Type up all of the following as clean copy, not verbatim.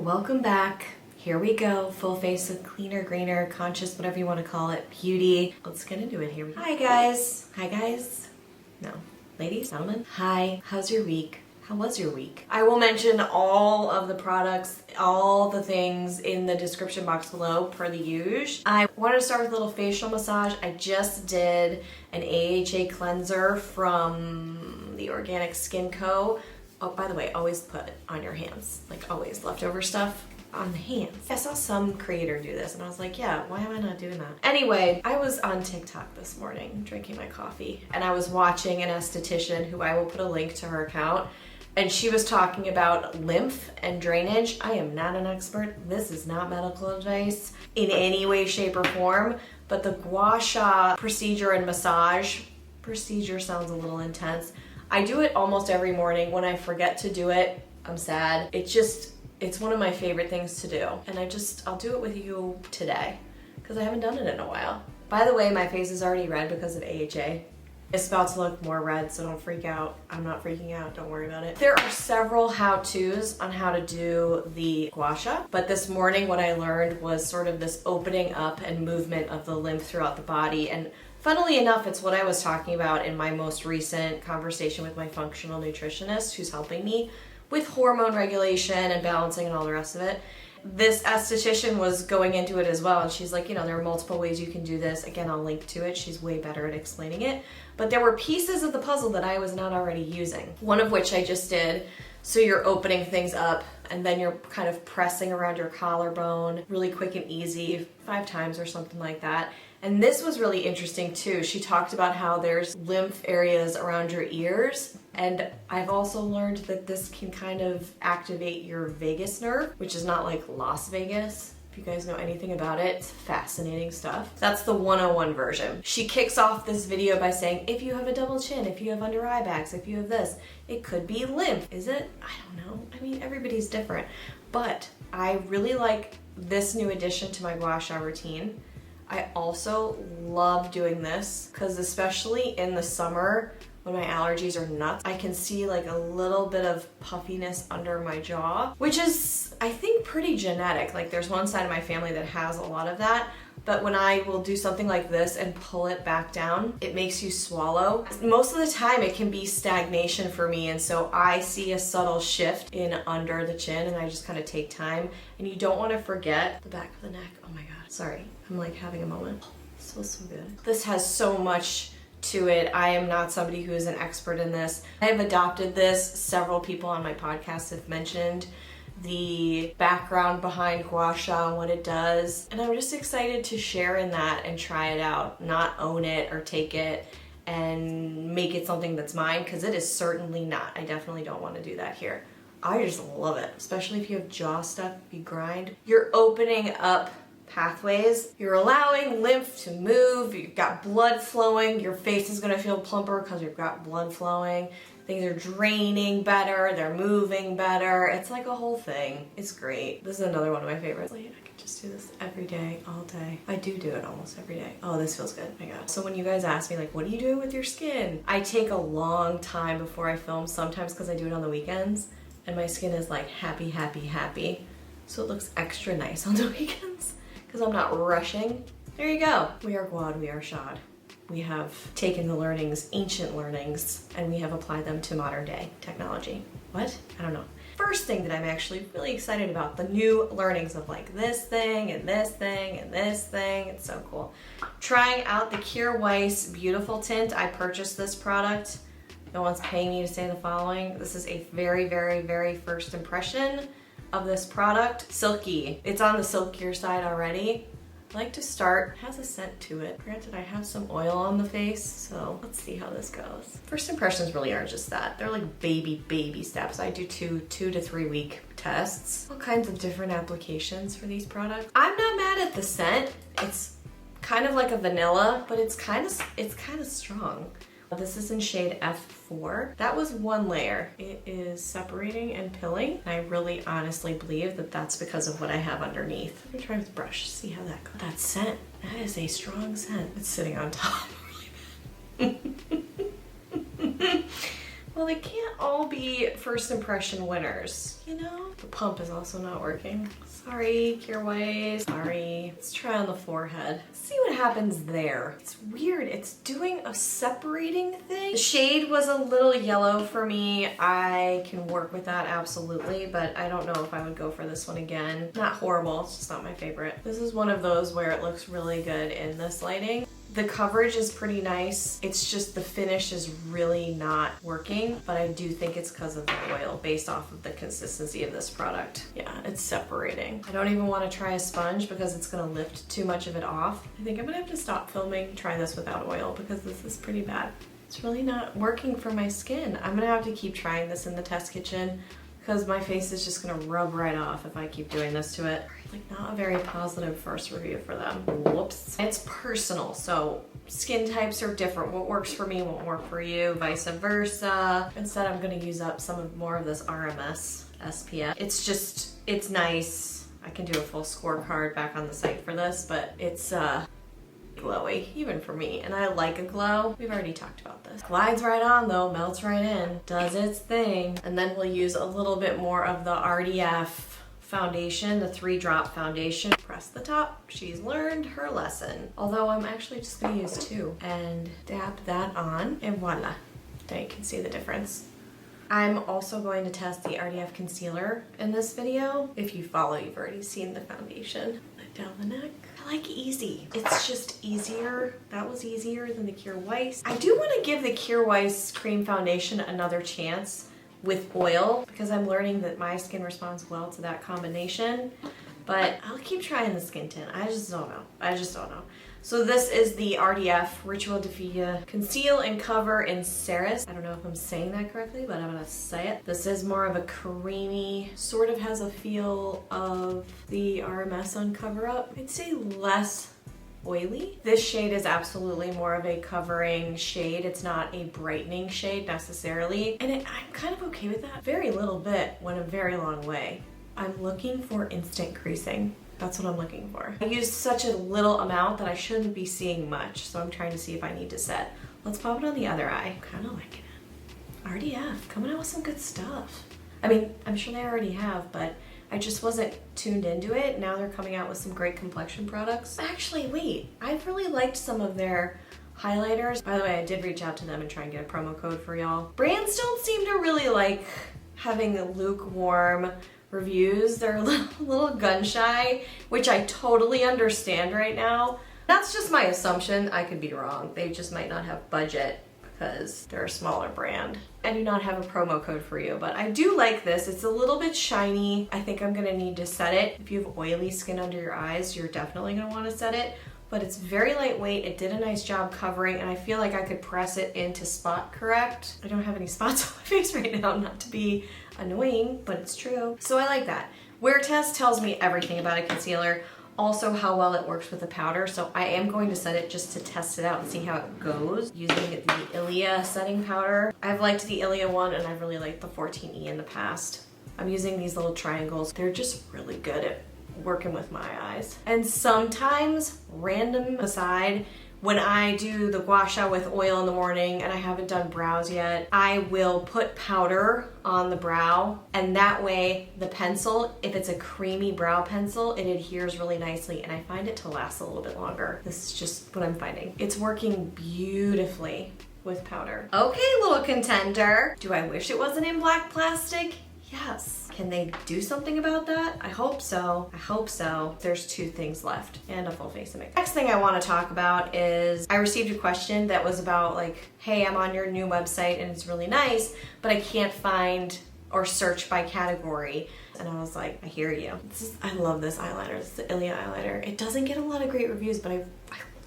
welcome back. Here we go, full face of cleaner, greener, conscious, whatever you want to call it, beauty. Let's get into it here. Hi guys. Hi guys. No. Ladies, gentlemen. Hi. How's your week? How was your week? I will mention all of the products, all the things in the description box below per the usual. I wanted to start with a little facial massage. I just did an AHA cleanser from the Organic Skin Co. Oh, by the way, always put on your hands. Like always, leftover stuff on the hands. I saw some creator do this and I was like, yeah, why am I not doing that? Anyway, I was on TikTok this morning drinking my coffee and I was watching an esthetician who I will put a link to her account, and she was talking about lymph and drainage. I am not an expert. This is not medical advice in any way, shape, or form, but the gua sha procedure and massage procedure sounds a little intense. I do it almost every morning. When I forget to do it, I'm sad. It's one of my favorite things to do. And I'll do it with you today because I haven't done it in a while. By the way, my face is already red because of AHA. It's about to look more red, so don't freak out. I'm not freaking out, don't worry about it. There are several how-tos on how to do the gua sha, but this morning what I learned was sort of this opening up and movement of the lymph throughout the body. And funnily enough, it's what I was talking about in my most recent conversation with my functional nutritionist who's helping me with hormone regulation and balancing and all the rest of it. This esthetician was going into it as well, and she's like, there are multiple ways you can do this. Again, I'll link to it. She's way better at explaining it. But there were pieces of the puzzle that I was not already using, one of which I just did. So you're opening things up and then you're kind of pressing around your collarbone really quick and easy, 5 times or something like that. And this was really interesting too. She talked about how there's lymph areas around your ears. And I've also learned that this can kind of activate your vagus nerve, which is not like Las Vegas. If you guys know anything about it, it's fascinating stuff. That's the 101 version. She kicks off this video by saying, if you have a double chin, if you have under eye bags, if you have this, it could be lymph. Is it? I don't know. I mean, everybody's different. But I really like this new addition to my gua sha routine. I also love doing this because especially in the summer when my allergies are nuts, I can see like a little bit of puffiness under my jaw, which is, I think, pretty genetic. Like there's one side of my family that has a lot of that, but when I will do something like this and pull it back down, it makes you swallow. Most of the time it can be stagnation for me, and so I see a subtle shift in under the chin and I just kind of take time. And you don't want to forget the back of the neck. Oh my God, sorry. I'm like having a moment. So good. This has so much to it. I am not somebody who is an expert in this. I have adopted this. Several people on my podcast have mentioned the background behind gua sha and what it does. And I'm just excited to share in that and try it out, not own it or take it and make it something that's mine, because it is certainly not. I definitely don't want to do that here. I just love it, especially if you have jaw stuff, you grind. You're opening up pathways. You're allowing lymph to move. You've got blood flowing. Your face is going to feel plumper because you've got blood flowing. Things are draining better. They're moving better. It's like a whole thing. It's great. This is another one of my favorites. I can just do this every day, all day. I do it almost every day. Oh, this feels good. Oh my God. So when you guys ask me like, what are you doing with your skin? I take a long time before I film, sometimes because I do it on the weekends and my skin is like happy, happy, happy. So it looks extra nice on the weekends because I'm not rushing. There you go. We are gwad, we are shad. We have taken the learnings, ancient learnings, and we have applied them to modern day technology. What? I don't know. First thing that I'm actually really excited about, the new learnings of like this thing and this thing and this thing. It's so cool. Trying out the Kjaer Weis Beautiful Tint. I purchased this product. No one's paying me to say the following. This is a very, very, very first impression of this product. Silky. It's on the silkier side already. I like to start, it has a scent to it. Granted, I have some oil on the face, so let's see how this goes. First impressions really are just that. They're like baby steps. I do two to 3 week tests. All kinds of different applications for these products. I'm not mad at the scent. It's kind of like a vanilla, but it's kind of strong. This is in shade F4. That was one layer. It is separating and pilling. I really honestly believe that that's because of what I have underneath. I'm gonna try with the brush, see how that goes. That scent, that is a strong scent. It's sitting on top. What Well, they can't all be first impression winners, you know? The pump is also not working. Sorry, Kjaer Weis. Sorry. Let's try on the forehead. Let's see what happens there. It's weird. It's doing a separating thing. The shade was a little yellow for me. I can work with that absolutely, but I don't know if I would go for this one again. Not horrible. It's just not my favorite. This is one of those where it looks really good in this lighting. The coverage is pretty nice. It's just the finish is really not working, but I do think it's because of the oil based off of the consistency of this product. Yeah, it's separating. I don't even want to try a sponge because it's going to lift too much of it off. I think I'm going to have to stop filming, try this without oil because this is pretty bad. It's really not working for my skin. I'm going to have to keep trying this in the test kitchen because my face is just gonna rub right off if I keep doing this to it. Like, not a very positive first review for them. Whoops. It's personal, so skin types are different. What works for me won't work for you, vice versa. Instead, I'm gonna use up more of this RMS SPF. It's nice. I can do a full scorecard back on the site for this, but it's glowy, even for me, and I like a glow. We've already talked about this. Glides right on though, melts right in, does its thing. And then we'll use a little bit more of the RDF foundation, the 3-drop foundation. Press the top. She's learned her lesson. Although I'm actually just gonna use 2 and dab that on, and voila. Now you can see the difference. I'm also going to test the RDF concealer in this video. If you follow, you've already seen the foundation. Let down the neck. I like easy. It's just easier. That was easier than the Kjaer Weis. I do want to give the Kjaer Weis cream foundation another chance with oil because I'm learning that my skin responds well to that combination. But I'll keep trying the skin tint. I just don't know. So this is the RDF Rituel de Fille Conceal and Cover in Ceres. I don't know if I'm saying that correctly, but I'm gonna say it. This is more of a creamy, sort of has a feel of the RMS on Cover Up. I'd say less oily. This shade is absolutely more of a covering shade. It's not a brightening shade necessarily. And I'm kind of okay with that. Very little bit went a very long way. I'm looking for instant creasing. That's what I'm looking for. I used such a little amount that I shouldn't be seeing much, so I'm trying to see if I need to set. Let's pop it on the other eye. I'm kind of liking it. RDF, coming out with some good stuff. I mean, I'm sure they already have, but I just wasn't tuned into it. Now they're coming out with some great complexion products. Actually, wait, I've really liked some of their highlighters. By the way, I did reach out to them and try and get a promo code for y'all. Brands don't seem to really like having a lukewarm reviews. They're a little gun shy, which I totally understand right now. That's just my assumption. I could be wrong. They just might not have budget because they're a smaller brand. I do not have a promo code for you, but I do like this. It's a little bit shiny. I think I'm gonna need to set it. If you have oily skin under your eyes, you're definitely gonna wanna set it, but it's very lightweight. It did a nice job covering, and I feel like I could press it into spot correct. I don't have any spots on my face right now, not to be annoying, but it's true. So I like that. Wear test tells me everything about a concealer, also how well it works with a powder. So I am going to set it just to test it out and see how it goes using the Ilia setting powder. I've liked the Ilia one and I've really liked the 14E in the past. I'm using these little triangles. They're just really good at working with my eyes. And sometimes, random aside, when I do the gua sha with oil in the morning and I haven't done brows yet, I will put powder on the brow, and that way the pencil, if it's a creamy brow pencil, it adheres really nicely and I find it to last a little bit longer. This is just what I'm finding. It's working beautifully with powder. Okay, little contender. Do I wish it wasn't in black plastic? Yes. Can they do something about that? I hope so. I hope so. There's 2 things left and a full face of makeup. Next thing I want to talk about is I received a question that was about like, hey, I'm on your new website and it's really nice, but I can't find or search by category. And I was like, I hear you. I love this eyeliner. It's the Ilia eyeliner. It doesn't get a lot of great reviews, but I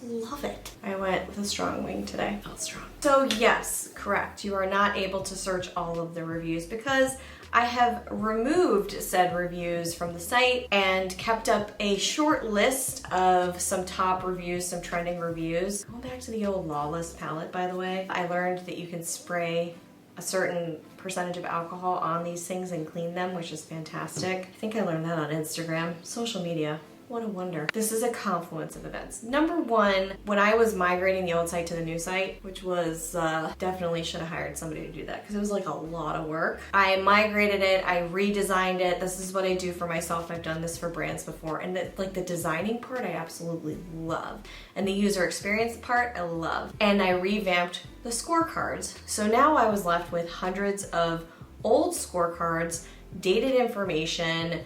love it. I went with a strong wing today. Felt strong. So yes, correct. You are not able to search all of the reviews because I have removed said reviews from the site and kept up a short list of some top reviews, some trending reviews. Going back to the old Lawless palette, by the way, I learned that you can spray a certain percentage of alcohol on these things and clean them, which is fantastic. I think I learned that on Instagram. Social media, What a wonder. This is a confluence of events. Number one, when I was migrating the old site to the new site, which was definitely should have hired somebody to do that because it was like a lot of work. I migrated it, I redesigned it. This is what I do for myself. I've done this for brands before. And the designing part, I absolutely love. And the user experience part, I love. And I revamped the scorecards. So now I was left with hundreds of old scorecards, dated information,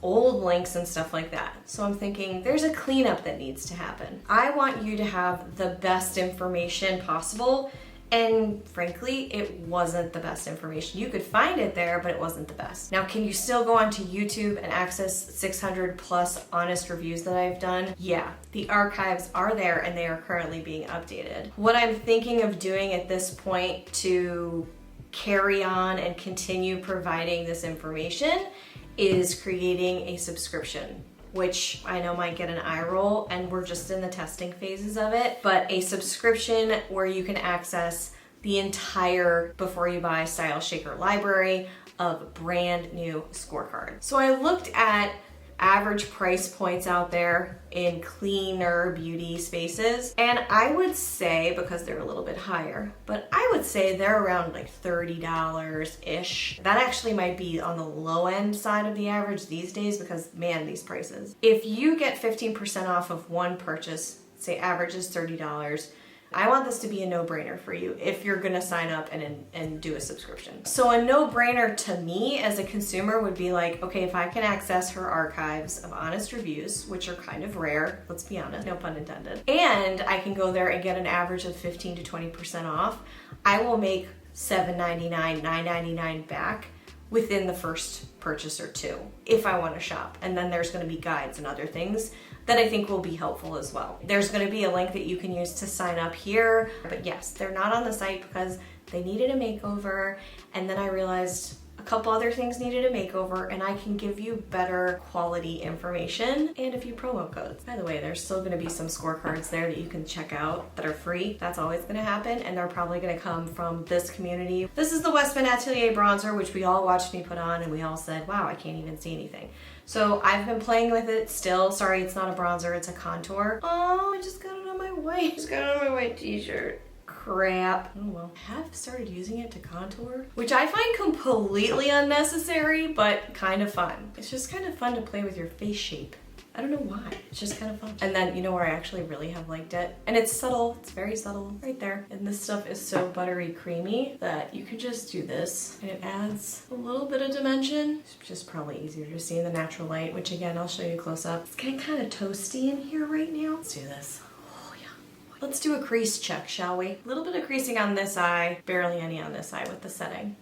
old links and stuff like that. So I'm thinking there's a cleanup that needs to happen. I want you to have the best information possible. And frankly, it wasn't the best information. You could find it there, but it wasn't the best. Now, can you still go onto YouTube and access 600 plus honest reviews that I've done? Yeah, the archives are there and they are currently being updated. What I'm thinking of doing at this point to carry on and continue providing this information is creating a subscription, which I know might get an eye roll, and we're just in the testing phases of it, but a subscription where you can access the entire Before You Buy Style Shaker library of brand new scorecards. So I looked at average price points out there in cleaner beauty spaces, and I would say, because they're a little bit higher, but I would say they're around like $30-ish. That actually might be on the low end side of the average these days because man, these prices. If you get 15% off of one purchase, say average is $30, I want this to be a no-brainer for you if you're gonna sign up and do a subscription. So a no-brainer to me as a consumer would be like, okay, if I can access her archives of honest reviews, which are kind of rare, let's be honest, no pun intended, and I can go there and get an average of 15 to 20% off, I will make $7.99, $9.99 back within the first purchase or two if I want to shop. And then there's going to be guides and other things that I think will be helpful as well. There's going to be a link that you can use to sign up here, but yes, they're not on the site because they needed a makeover, and then I realized a couple other things needed a makeover, and I can give you better quality information and a few promo codes. By the way, there's still going to be some scorecards there that you can check out that are free. That's always going to happen, and they're probably going to come from this community. This is the Westman Atelier bronzer, which we all watched me put on, and we all said, wow, I can't even see anything. So I've been playing with it still. Sorry, it's not a bronzer, it's a contour. Oh, I just got it on my white. Just got it on my white t-shirt. Crap. Oh well. I have started using it to contour, which I find completely unnecessary, but kind of fun. It's just kind of fun to play with your face shape. I don't know why. It's just kind of fun. And then, you know where I actually really have liked it? And it's subtle. It's very subtle. Right there. And this stuff is so buttery creamy that you could just do this. And it adds a little bit of dimension. It's just probably easier to see in the natural light, which again, I'll show you close up. It's getting kind of toasty in here right now. Let's do this. Oh yeah. Let's do a crease check, shall we? A little bit of creasing on this eye. Barely any on this eye with the setting.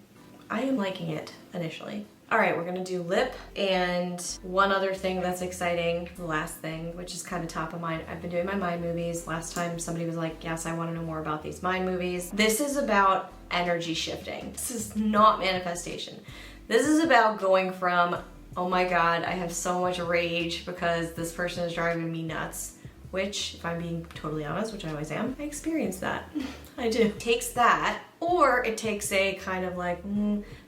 I am liking it initially. All right, we're gonna do lip, and one other thing that's exciting, the last thing, which is kind of top of mind. I've been doing my mind movies. Last time somebody was like, yes, I wanna know more about these mind movies. This is about energy shifting. This is not manifestation. This is about going from, oh my God, I have so much rage because this person is driving me nuts, which, if I'm being totally honest, which I always am, I experience that. I do. It takes that, or it takes a kind of like,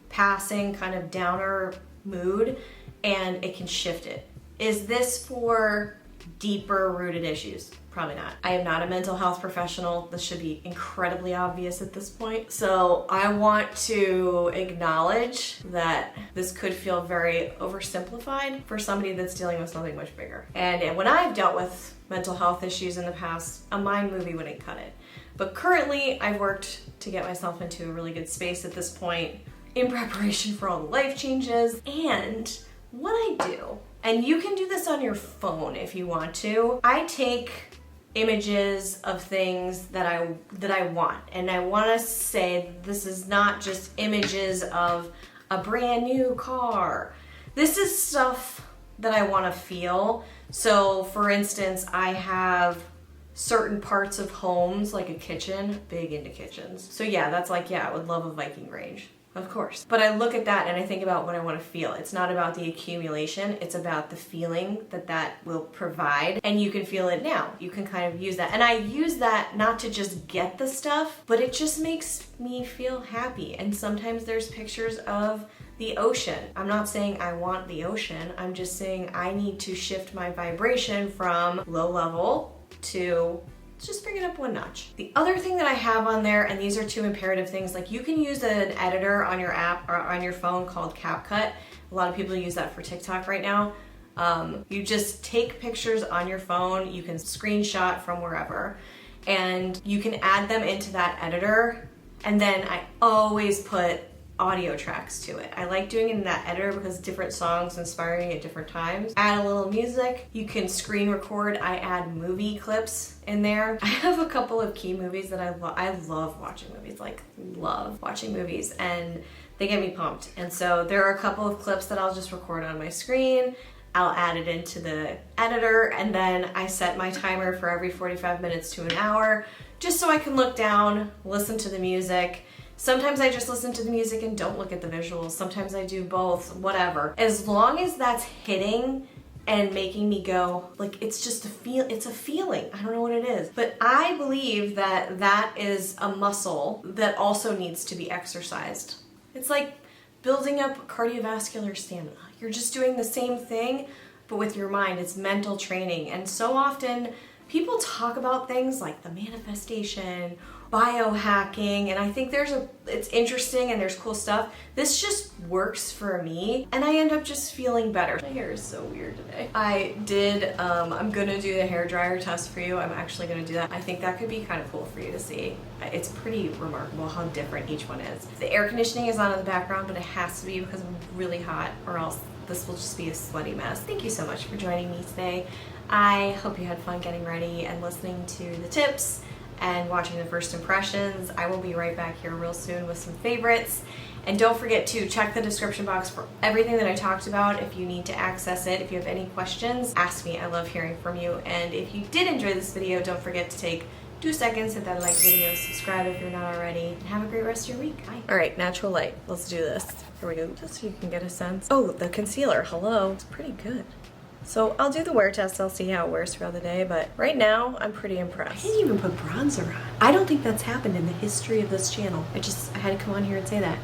passing kind of downer mood, and it can shift it. Is this for deeper rooted issues? Probably not. I am not a mental health professional. This should be incredibly obvious at this point. So I want to acknowledge that this could feel very oversimplified for somebody that's dealing with something much bigger. And when I've dealt with mental health issues in the past, a mind movie wouldn't cut it. But currently, I've worked to get myself into a really good space at this point in preparation for all the life changes. And what I do, and you can do this on your phone if you want to, I take images of things that I want, and I want to say this is not just images of a brand new car. This is stuff that I want to feel. So for instance, I have certain parts of homes, like a kitchen, big into kitchens. So yeah, that's like, yeah, I would love a Viking range. Of course. But I look at that and I think about what I want to feel. It's not about the accumulation, it's about the feeling that that will provide. And you can feel it now. You can kind of use that. And I use that not to just get the stuff, but it just makes me feel happy. And sometimes there's pictures of the ocean. I'm not saying I want the ocean. I'm just saying I need to shift my vibration from low level to just bring it up one notch. The other thing that I have on there, and these are two imperative things, like you can use an editor on your app or on your phone called CapCut. A lot of people use that for TikTok right now. You just take pictures on your phone, you can screenshot from wherever, and you can add them into that editor. And then I always put audio tracks to it. I like doing it in that editor because different songs inspire me at different times. Add a little music. You can screen record. I add movie clips in there. I have a couple of key movies that I love watching movies, like love watching movies, and they get me pumped. And so there are a couple of clips that I'll just record on my screen. I'll add it into the editor, and then I set my timer for every 45 minutes to an hour, just so I can look down, listen to the music. Sometimes I just listen to the music and don't look at the visuals. Sometimes I do both, whatever. As long as that's hitting and making me go, like, it's just it's a feeling. I don't know what it is. But I believe that that is a muscle that also needs to be exercised. It's like building up cardiovascular stamina. You're just doing the same thing, but with your mind. It's mental training. And so often people talk about things like the manifestation, biohacking, and I think it's interesting and there's cool stuff. This just works for me, and I end up just feeling better. My hair is so weird today. I'm gonna do the hair dryer test for you. I'm actually gonna do that. I think that could be kind of cool for you to see. It's pretty remarkable how different each one is. The air conditioning is on in the background, but it has to be because I'm really hot, or else this will just be a sweaty mess. Thank you so much for joining me today. I hope you had fun getting ready and listening to the tips and watching the first impressions. I will be right back here real soon with some favorites. And don't forget to check the description box for everything that I talked about if you need to access it. If you have any questions, ask me. I love hearing from you. And if you did enjoy this video, don't forget to take 2 seconds, hit that like video, subscribe if you're not already, and have a great rest of your week. Bye. All right, natural light. Let's do this. Here we go, just so you can get a sense. Oh, the concealer, hello. It's pretty good. So I'll do the wear test, I'll see how it wears throughout the day, but right now I'm pretty impressed. I didn't even put bronzer on. I don't think that's happened in the history of this channel. I had to come on here and say that.